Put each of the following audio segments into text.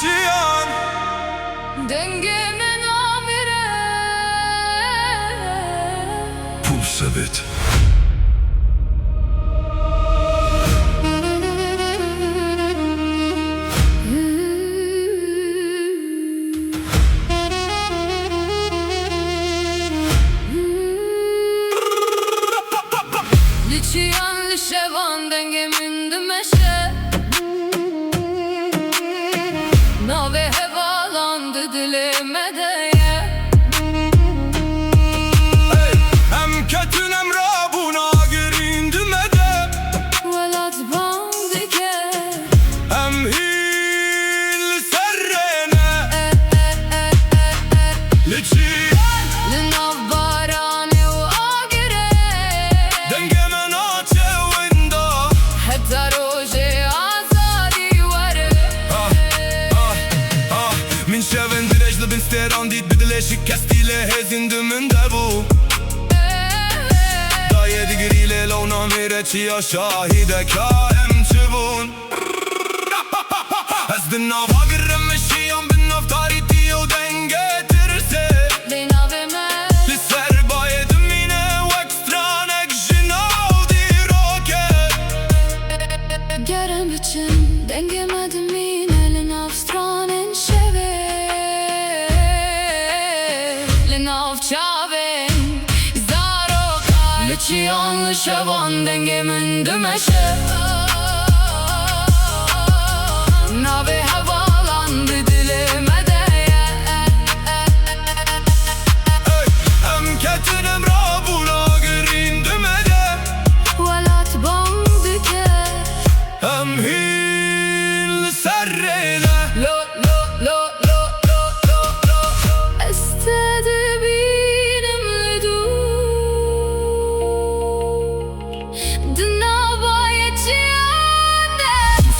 Çiyan dengemin amire Pulsebit Çiyan şehîdan dengemin dümeşe Nave hevalandı dilime değe Hem ketün hem rabuna girindime de Velat bandike Hem hil serrene Çiyan Linav barane u agire Dengemen açevinde Heta roje azadi vare Min şevin direjli bin steran dit bidileşik kestiyle hezindümün de bu Da yedi giriyle lona mireçiya şahide kaem çivun Ezdin av agirem meşiyan bin av tariti o denge tirse Linavime Lisser bayedim yine vek stranek jinav di roket Gerem için dengemedim yine Linav Stranên Şehîdan Linav çavin Zarokay Çiyan şehîdan dengemin dümeşe Nave havalandı dilime değe Hem ketün hem rabuna girindime de Velat bandike Hem hil serrene Lo lo lo lo lo lo lo Estedi benimle dur Dınavaya çiyane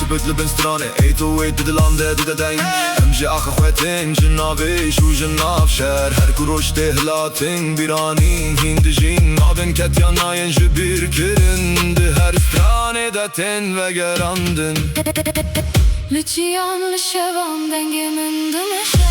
Pulsebit ben Stranê 808 dedi lande dedi deng Emji akı khwetin jinavi shu jinav şer Her kuroş tehlatin biranin hindijin Abin ket yanayin jibir kirindi Her stranede ten ve gerandin Çiyan şehîdan dengemin dümeşe